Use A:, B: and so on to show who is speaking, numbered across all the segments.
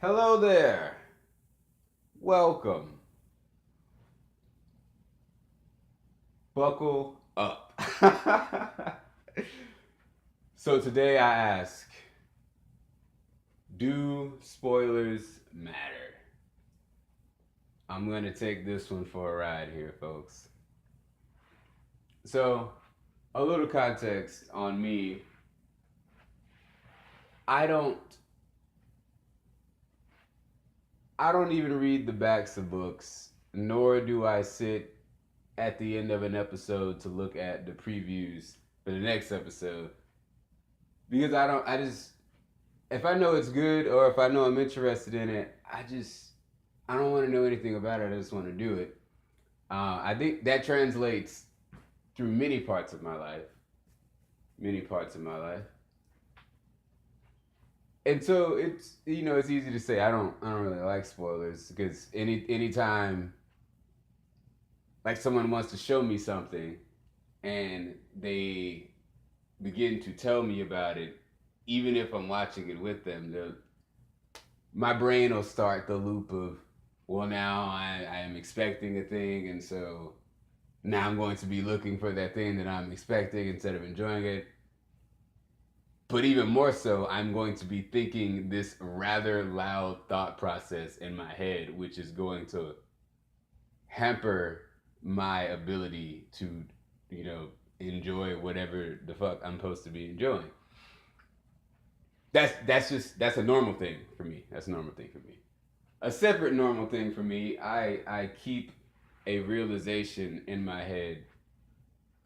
A: Hello there. Welcome. Buckle up. So today I ask, do spoilers matter? I'm going to take this one for a ride here, folks. So, a little context on me. I don't I don't even read the backs of books, nor do I sit at the end of an episode to look at the previews for the next episode because I just if I know it's good or if I know I'm interested in it, I don't want to know anything about it. I just want to do it. I think that translates through many parts of my life, many parts of my life. And so it's easy to say I don't really like spoilers because anytime like someone wants to show me something and they begin to tell me about it, even if I'm watching it with them, my brain will start the loop of, well, now I am expecting a thing, and so now I'm going to be looking for that thing that I'm expecting instead of enjoying it. But even more so, I'm going to be thinking this rather loud thought process in my head, which is going to hamper my ability to, you know, enjoy whatever the fuck I'm supposed to be enjoying. That's a normal thing for me. That's a normal thing for me. A separate normal thing for me, I keep a realization in my head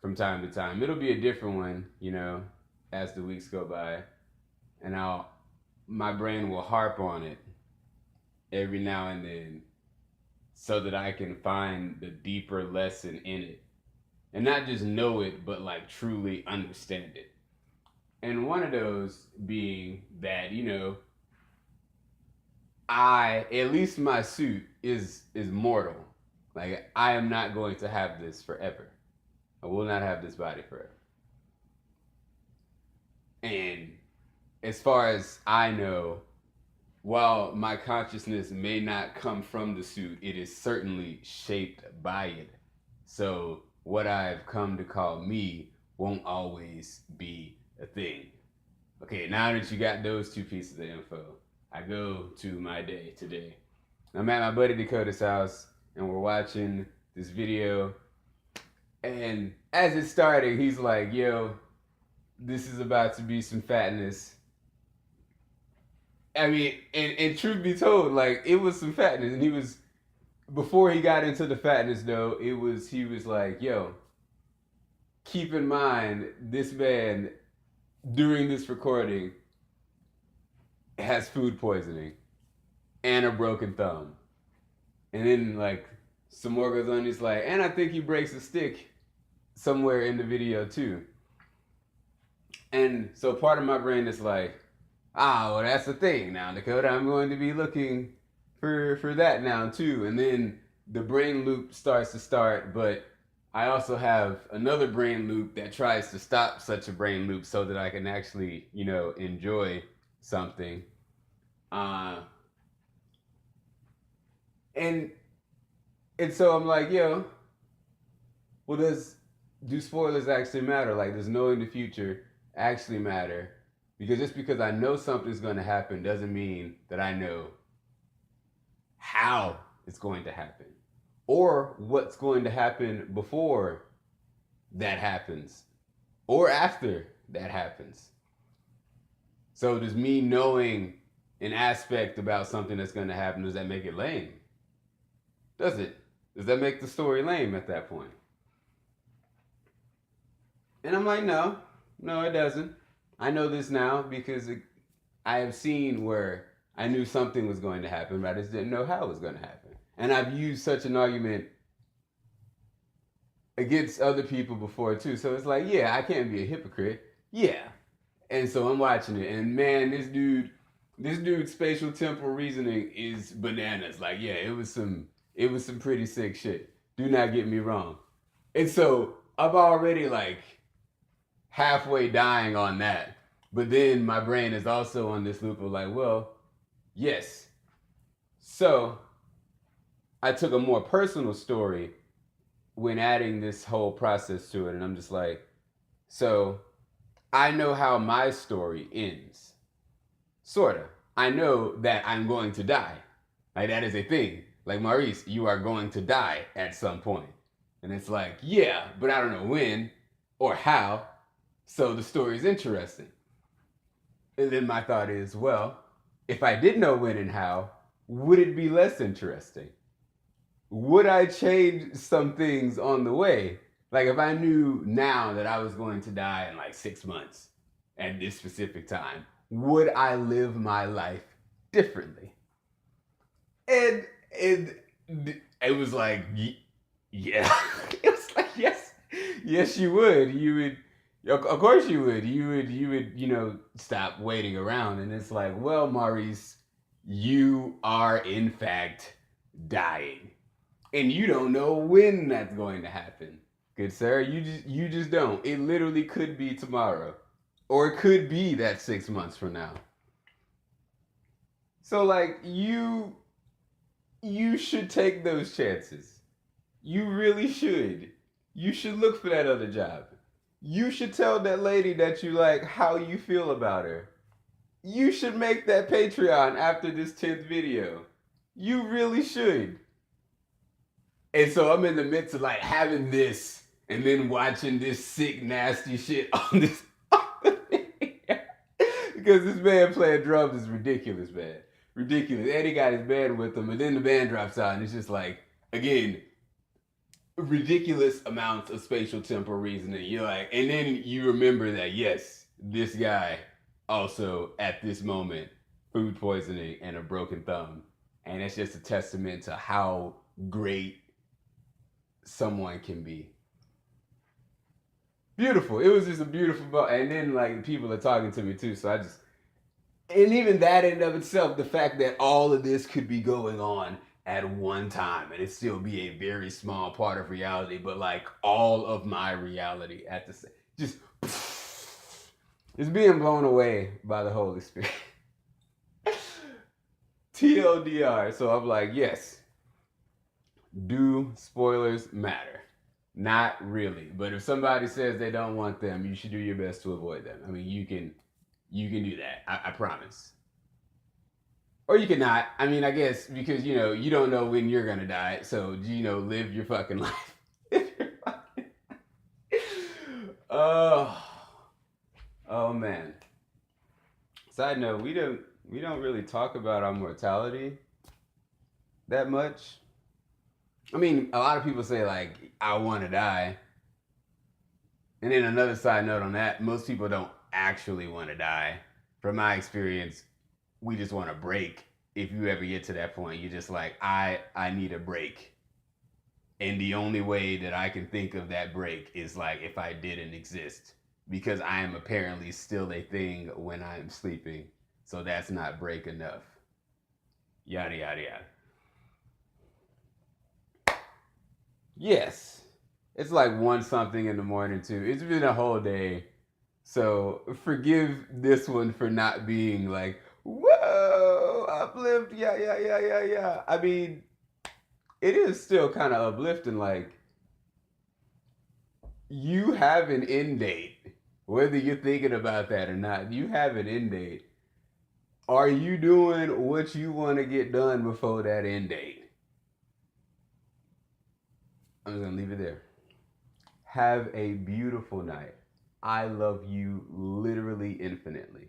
A: from time to time. It'll be a different one, as the weeks go by, and I'll my brain will harp on it every now and then so that I can find the deeper lesson in it. And not just know it, but like truly understand it. And one of those being that, at least my suit is mortal. Like I am not going to have this forever. I will not have this body forever. And as far as I know, while my consciousness may not come from the suit, it is certainly shaped by it. So what I've come to call me won't always be a thing. Okay, now that you got those two pieces of info, I go to my day today. I'm at my buddy Dakota's house and we're watching this video. And as it's starting, he's like, yo, this is about to be some fatness. I mean, and truth be told, like it was some fatness. And before he got into the fatness though, he was like, yo, keep in mind this man during this recording has food poisoning and a broken thumb. And then like some more goes on, he's like, and I think he breaks a stick somewhere in the video too. And so part of my brain is like, well that's the thing now, Dakota. I'm going to be looking for that now too. And then the brain loop starts to start, but I also have another brain loop that tries to stop such a brain loop so that I can actually, enjoy something. And and so I'm like, yo, well, do spoilers actually matter? Like, does knowing the future actually matter? Because just because I know something's going to happen doesn't mean that I know how it's going to happen or what's going to happen before that happens or after that happens. So does me knowing an aspect about something that's going to happen, does that make it lame? Does it? Does that make the story lame at that point? And I'm like, no, it doesn't. I know this now because I have seen where I knew something was going to happen, but I just didn't know how it was going to happen. And I've used such an argument against other people before too. So it's like, yeah, I can't be a hypocrite. Yeah. And so I'm watching it, and man, this dude's spatial temporal reasoning is bananas. Like, yeah, it was some pretty sick shit. Do not get me wrong. And so I'm already like halfway dying on that. But then my brain is also on this loop of like, well, yes, So I took a more personal story when adding this whole process to it, and I'm just like, so I know how my story ends. Sorta. I know that I'm going to die. Like that is a thing. Like Maurice, you are going to die at some point. And it's like, yeah, but I don't know when or how. So the story is interesting. And then my thought is, well, if I did know when and how, would it be less interesting? Would I change some things on the way? Like if I knew now that I was going to die in like 6 months at this specific time, would I live my life differently? And it was like, yeah. It was like, yes, yes, you would. You would. Of course you would. You would stop waiting around. And it's like, well, Maurice, you are in fact dying. And you don't know when that's going to happen. Good sir, you just don't. It literally could be tomorrow. Or it could be that 6 months from now. So like you should take those chances. You really should. You should look for that other job. You should tell that lady that you like how you feel about her. You should make that Patreon after this 10th video. You really should. And so I'm in the midst of like having this and then watching this sick, nasty shit on this. Because this man playing drums is ridiculous, man. Ridiculous. And he got his band with him, and then the band drops out, and it's just like, again, ridiculous amounts of spatial temporal reasoning. You're like, and then you remember that, yes, this guy also at this moment, food poisoning and a broken thumb. And it's just a testament to how great someone can be. Beautiful. It was just a beautiful book. And then like people are talking to me too. So I just and even that in and of itself, the fact that all of this could be going on at one time and it still be a very small part of reality, but like all of my reality at the same just it's being blown away by the Holy Spirit. TLDR. So I'm like, yes. Do spoilers matter? Not really. But if somebody says they don't want them, you should do your best to avoid them. I mean, you can do that. I promise. Or you can not. I mean, I guess because you don't know when you're gonna die, so live your fucking life. Oh, oh man. Side note: we don't really talk about our mortality that much. I mean, a lot of people say like, "I want to die," and then another side note on that: most people don't actually want to die. From my experience, we just want a break. If you ever get to that point, you're just like, I need a break. And the only way that I can think of that break is like if I didn't exist. Because I am apparently still a thing when I am sleeping. So that's not break enough. Yada yada yada. Yes. It's like one something in the morning too. It's been a whole day. So forgive this one for not being like, whoa, uplift, yeah, yeah, yeah, yeah, yeah. I mean, it is still kind of uplifting. Like, you have an end date, whether you're thinking about that or not. You have an end date. Are you doing what you want to get done before that end date? I'm just going to leave it there. Have a beautiful night. I love you literally infinitely.